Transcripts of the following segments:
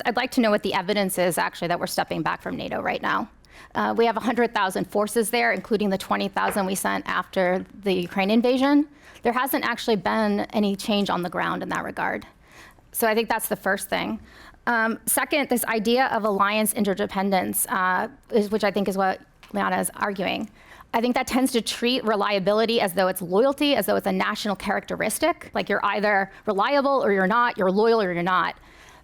I'd like to know what the evidence is actually that we're stepping back from NATO right now. We have 100,000 forces there, including the 20,000 we sent after the Ukraine invasion. There hasn't actually been any change on the ground in that regard. So I think that's the first thing. Second, this idea of alliance interdependence, which I think is what Liana is arguing. I think that tends to treat reliability as though it's loyalty, as though it's a national characteristic, like you're either reliable or you're not, you're loyal or you're not.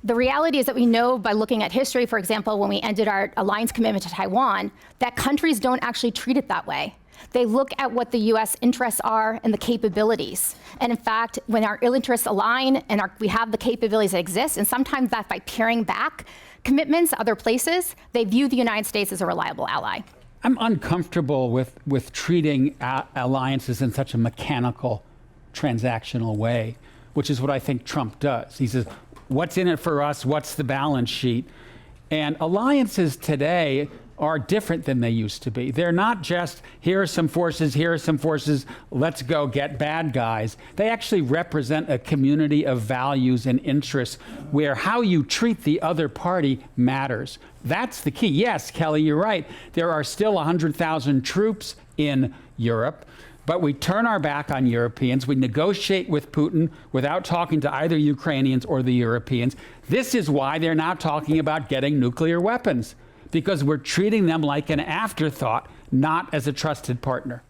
The reality is that we know by looking at history, for example, when we ended our alliance commitment to Taiwan, that countries don't actually treat it that way. They look at what the US interests are and the capabilities. And in fact, when our interests align and we have the capabilities that exist, and sometimes that by paring back commitments to other places, they view the United States as a reliable ally. I'm uncomfortable with treating alliances in such a mechanical, transactional way, which is what I think Trump does. He says, what's in it for us? What's the balance sheet? And alliances today are different than they used to be. They're not just, here are some forces, let's go get bad guys. They actually represent a community of values and interests where how you treat the other party matters. That's the key. Yes, Kelly, you're right. There are still 100,000 troops in Europe, but we turn our back on Europeans. We negotiate with Putin without talking to either Ukrainians or the Europeans. This is why they're now talking about getting nuclear weapons, because we're treating them like an afterthought, not as a trusted partner.